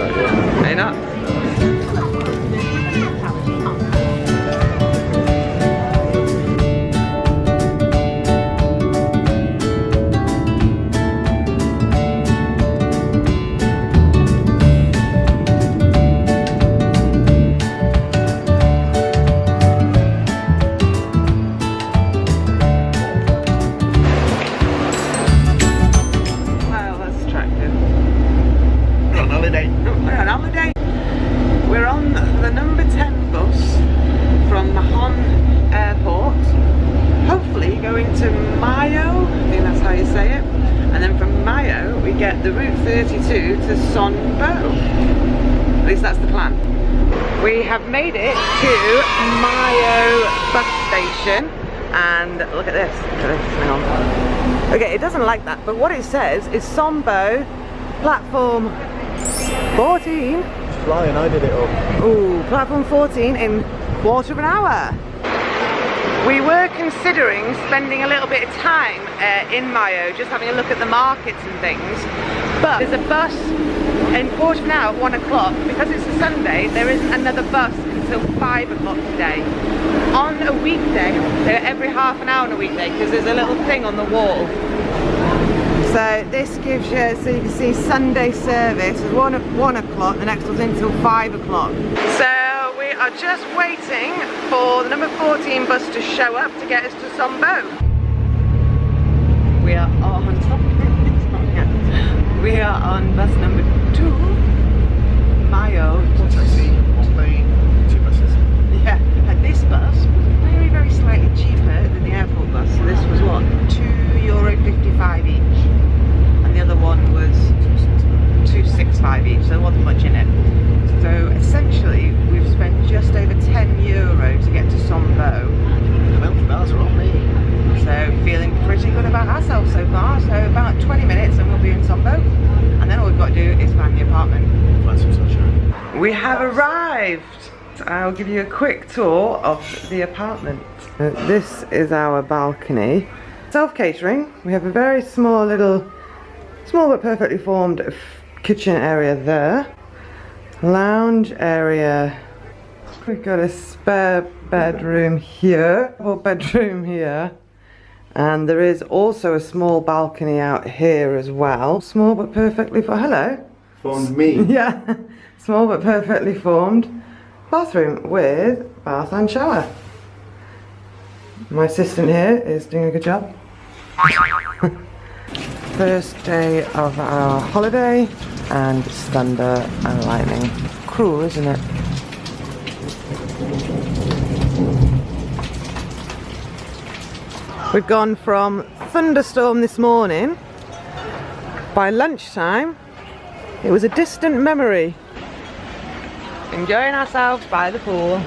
idea. Are you not? We're on the number 10 bus from Mahon Airport, hopefully going to Mayo, I think that's how you say it, and then from Mayo we get the Route 32 to Sonbo. At least that's the plan. We have made it to Mayo bus station, and look at this, hang on. Okay, it doesn't like that, but what it says is Sonbo, platform 14. Flying, I did it up. Ooh, platform 14 in quarter of an hour. We were considering spending a little bit of time in Mayo, just having a look at the markets and things. But there's a bus in quarter of an hour at 1 o'clock. Because it's a Sunday, there isn't another bus until 5 o'clock today. On a weekday, they're every half an hour on a weekday because there's a little thing on the wall. So this gives you, so you can see Sunday service is 1 o'clock, the next one's until 5 o'clock. So we are just waiting for the number 14 bus to show up to get us to Sonbo. We are on we are on bus number 2, Mayo. One taxi, one plane, 2 buses. Yeah, and this bus was very, very slightly cheaper than the airport bus. So this was what, €2.55 each. The other one was €2.65 each, so there wasn't much in it. So essentially we've spent just over €10 to get to Sonbo. The milk bars are on me. So feeling pretty good about ourselves so far. So about 20 minutes and we'll be in Sonbo. And then all we've got to do is find the apartment. Find some sunshine. We have arrived. I'll give you a quick tour of the apartment. This is our balcony. Self-catering. We have a very small but perfectly formed kitchen area there. Lounge area. We've got a spare bedroom here. Double bedroom here. And there is also a small balcony out here as well. Small but perfectly formed. Hello. Formed me. Yeah. Small but perfectly formed bathroom with bath and shower. My assistant here is doing a good job. First day of our holiday and it's thunder and lightning. Cruel, isn't it? We've gone from thunderstorm this morning. By lunchtime, it was a distant memory. Enjoying ourselves by the pool.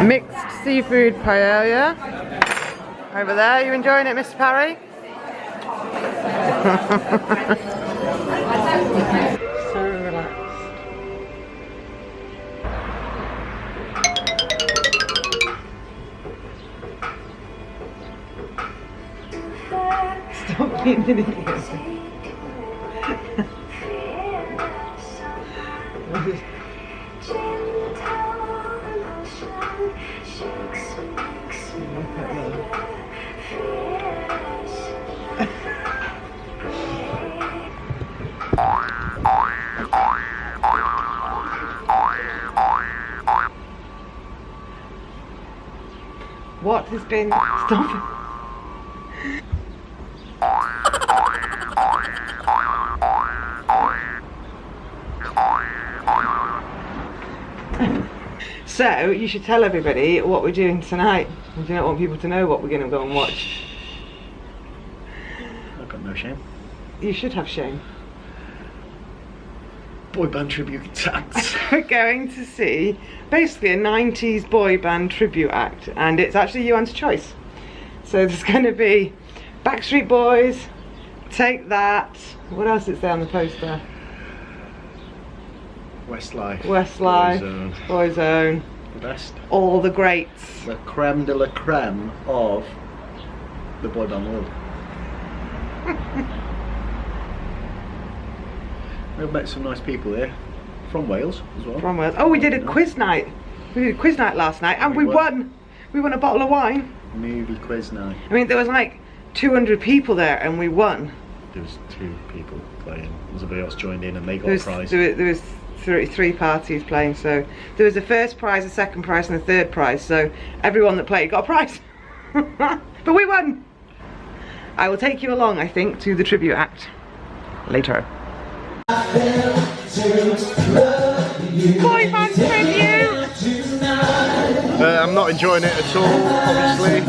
Mixed seafood paella. Over there, you enjoying it, Mr. Parry? So relaxed. Stop being an idiot. What has been... Stop it. So, you should tell everybody what we're doing tonight. Do you not want people to know what we're going to go and watch? I've got no shame. You should have shame. Boy band tribute acts. We're going to see basically a 90s boy band tribute act, and it's actually Iwan's choice. So there's going to be Backstreet Boys, Take That, what else is there on the poster? Westlife. Westlife, Boyzone, The best. all the greats. The creme de la creme of the boy band world. We've met some nice people here. From Wales as well. From Wales. Oh, we did a quiz night. We did a quiz night last night and we won. We won a bottle of wine. Movie quiz night. I mean, there was like 200 people there and we won. There was 2 people playing. Somebody else joined in and they got a prize. There was three parties playing, so there was the first prize, the second prize and the third prize, so everyone that played got a prize. But we won! I will take you along, I think, to the tribute act later. Boy band tribute! I'm not enjoying it at all, obviously.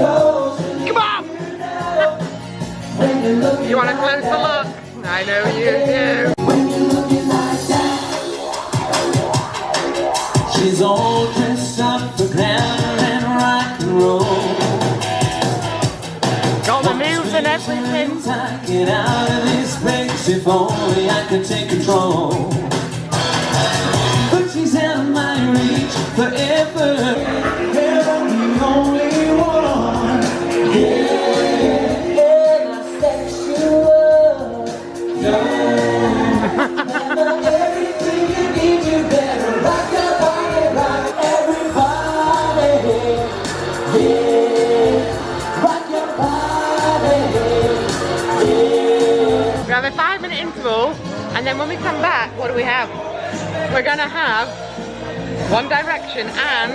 Come on! You want a closer look? I know you do. She's all dressed up for glamour and rock and roll. Got the moves and everything. Get out of this place if only I could take control. But she's out of my reach forever. And I'm the only one. Yeah, and I set you up. Yeah. Everything you need, you better rock your body, rock everybody. Yeah, rock your body. We have a 5-minute interval, and then when we come back, what do we have? We're gonna have One Direction and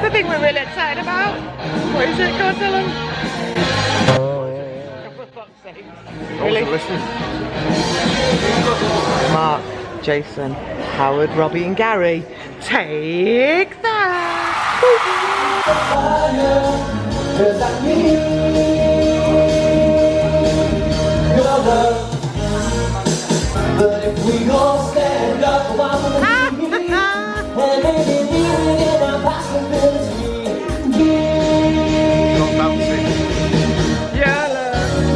the thing we're really excited about. What is it? Go on, tell them. Oh, yeah. For fuck's sake. I wasn't listening. Mark, Jason, Howard, Robbie and Gary. Take that! But if we all stand up while we're leaving, and maybe living in our possibility, Not bouncing. Yeah,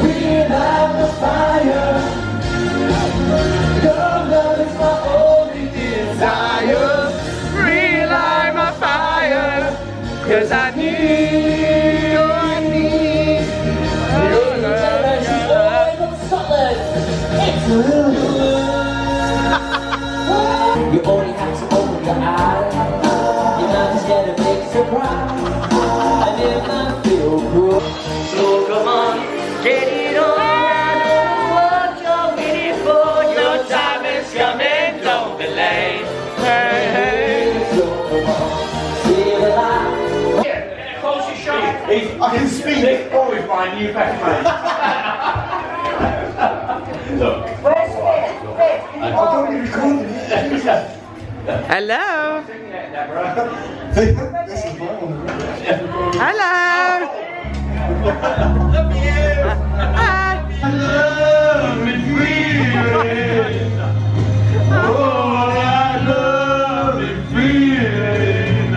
we have the fire. Your love is my only desire. relight my fire, 'cause I need your love. You only have to open your eyes. You know just get a big surprise. And if I feel good, so come on, get it on. I know what you're waiting for. Your time is coming, don't be late. Hey, hey. So come on, see the light. I can speak it always by new best mate. Look. Hello. Hello. Hi. I love it feeling. Oh, I love it feeling.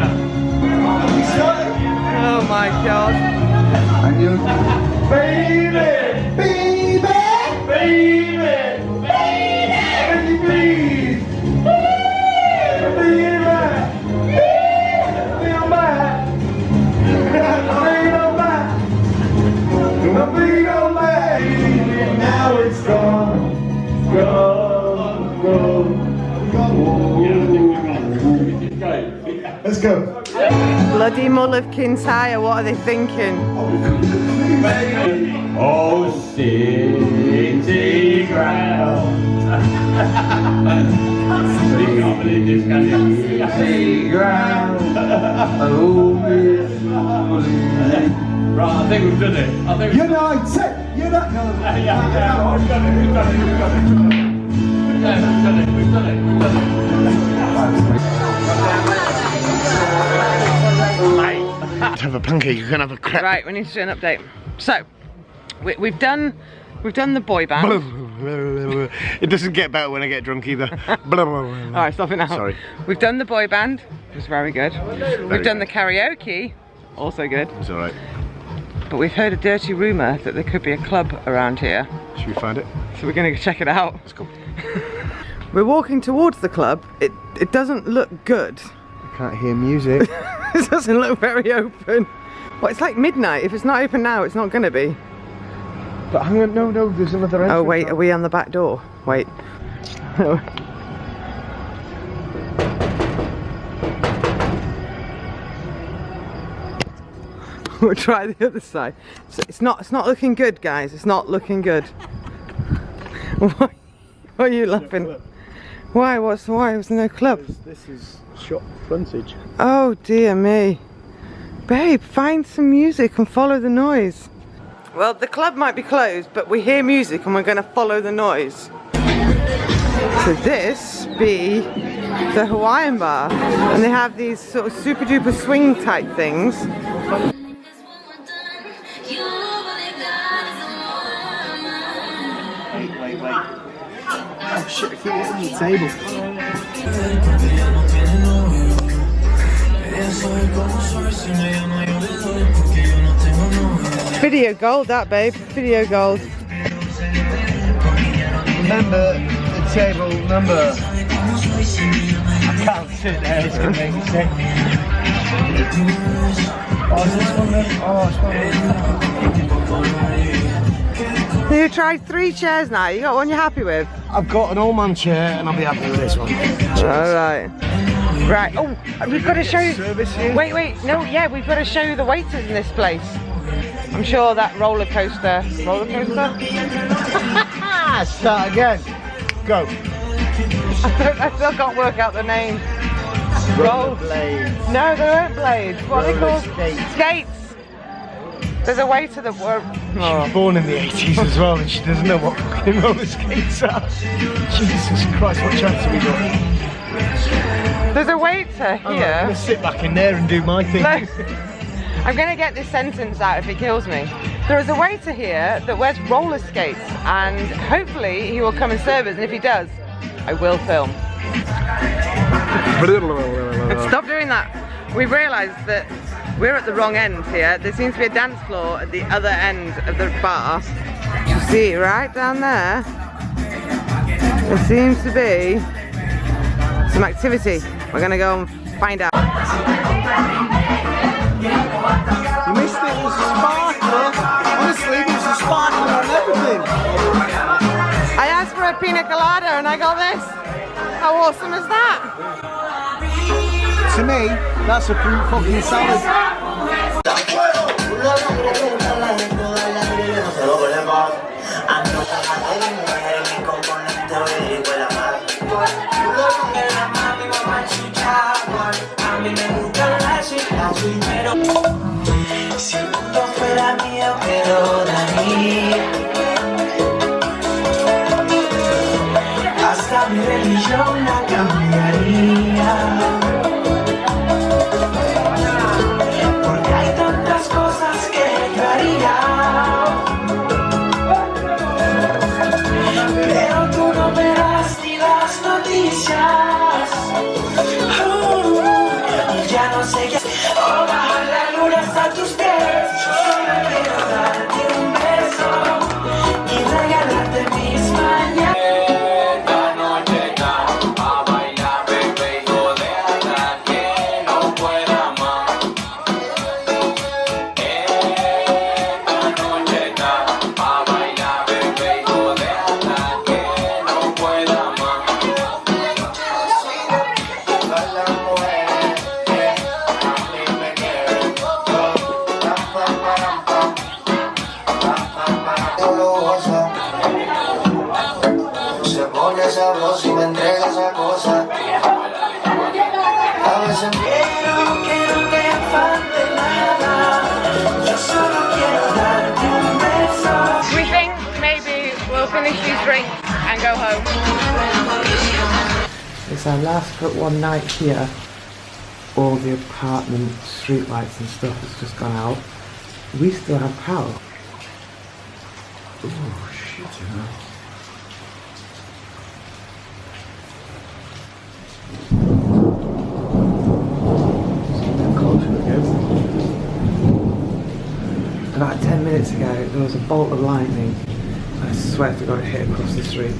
Oh my God. Baby, baby, baby, baby, please, baby, feel bad, feel bad, feel bad. Now it's gone, gone, gone. Let's go. Bloody mull of Kintyre, what are they thinking? Oh, city ground. City ground. Oh, Miss Molly. Right, I think we've done it. United! United! Yeah, we've done it, we've done it, we've done it. Yeah, we've done it, we've done it, we've done it. Have a pancake, you can have a crap. Right, we need to do an update. So, we've done the boy band. It doesn't get better when I get drunk either. Alright, stop it now. Sorry. We've done the boy band, it was very good. We've done the karaoke, also good. It's alright. But we've heard a dirty rumour that there could be a club around here. Should we find it? So we're going to go check it out. Let's go. We're walking towards the club. It doesn't look good. I can't hear music. It doesn't look very open. Well, it's like midnight. If it's not open now, it's not gonna be. But hang on, no, there's another entrance. Oh wait, are we on the back door? Wait. We'll try the other side. So it's not looking good, guys. It's not looking good. Why are you laughing? Why? Why? Was there no club? This is shop frontage. Oh dear me. Babe, find some music and follow the noise. Well, the club might be closed, but we hear music and we're going to follow the noise. So this be the Hawaiian bar, and they have these sort of super duper swing type things. Wait. Oh shit, I thought it was on the table. Video gold, that babe. Video gold. Remember the table number. I can't sit there, it's going to make me sick. Oh, is this one then? Oh, it's one. You tried 3 chairs now. You got one you're happy with? I've got an old man chair and I'll be happy with this one. Alright. Right. Oh, we've got to show you. Service here? Wait. No, yeah, we've got to show you the waiters in this place. I'm sure that roller coaster. Start again. Go. I still can't work out the name. Rollerblades. No, they weren't blades. What are they called? Skates. Skates. There's a waiter that were. She was born in the 80s as well, and she doesn't know what fucking roller skates are. Jesus Christ, what chance have we got? There's a waiter here. I'm gonna sit back in there and do my thing. No. I'm gonna get this sentence out if it kills me. There is a waiter here that wears roller skates, and hopefully he will come and serve us, and if he does, I will film. Stop doing that. We've realised that we're at the wrong end here. There seems to be a dance floor at the other end of the bar. You see, right down there, there seems to be some activity. We're gonna go and find out. You missed it, it was a sparkler. Honestly, it was a sparkler and everything. I asked for a pina colada and I got this. How awesome is that? To me, that's a fruit fucking salad. Si el mundo fuera mío, te lo daría. Hasta mi religión la cambiaría. Porque hay tantas cosas que yo haría. Pero tú no verás ni las noticias. Y ya no sé qué. Oh, baja la luna hasta tus pies. Yo solo quiero darte un beso y regalarte mis mañanas. Esta noche está a bailar, bebé, y joder hasta que no pueda más. Esta noche está a bailar, bebé, y joder hasta que no pueda más. Se pone sabroso y me entrega esa cosa. A veces quiero que no te falte nada. Yo solo quiero darte un beso. We think maybe we'll finish these drinks and go home. It's our last but one night here. All the apartment streetlights and stuff has just gone out. We still have power. Oh shit, you know. About 10 minutes ago, there was a bolt of lightning. I swear to God, it hit across the street.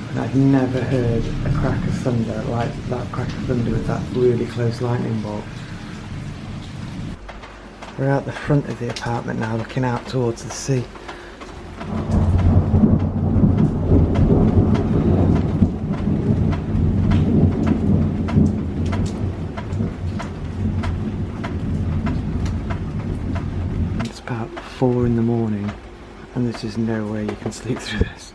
And I'd never heard a crack of thunder like that crack of thunder with that really close lightning bolt. We're out the front of the apartment now, looking out towards the sea. It's about 4 in the morning and there's just no way you can sleep through this.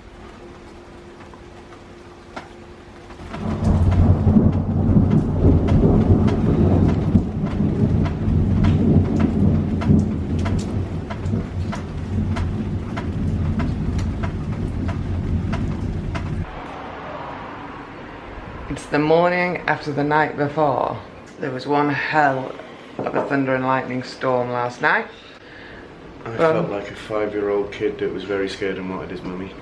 It's the morning after the night before. There was one hell of a thunder and lightning storm last night. I felt like a 5-year-old kid that was very scared and wanted his mummy.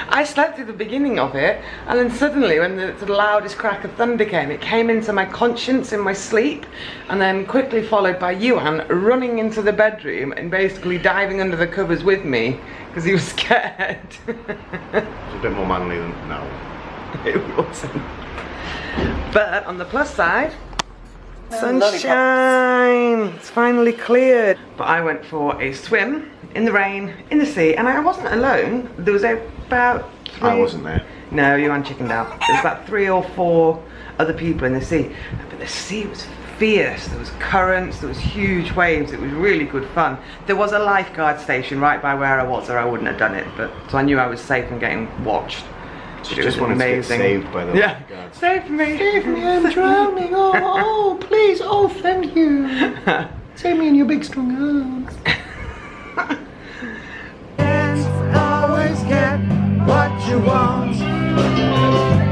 I slept through the beginning of it, and then suddenly when the loudest crack of thunder came, it came into my conscience in my sleep, and then quickly followed by Iwan running into the bedroom and basically diving under the covers with me because he was scared. It's a bit more manly than now. It wasn't. But on the plus side, sunshine! It's finally cleared. But I went for a swim in the rain, in the sea, and I wasn't alone. There was about 3... I wasn't there. No, you weren't chickened out. There was about 3 or 4 other people in the sea. But the sea was fierce. There was currents, there was huge waves. It was really good fun. There was a lifeguard station right by where I was, or I wouldn't have done it. But so I knew I was safe and getting watched. She just wanted amazing. to get saved by the lifeguards. Save me! Save me, I'm drowning! Oh, please, oh, thank you! Save me in your big strong arms. Always get what you want.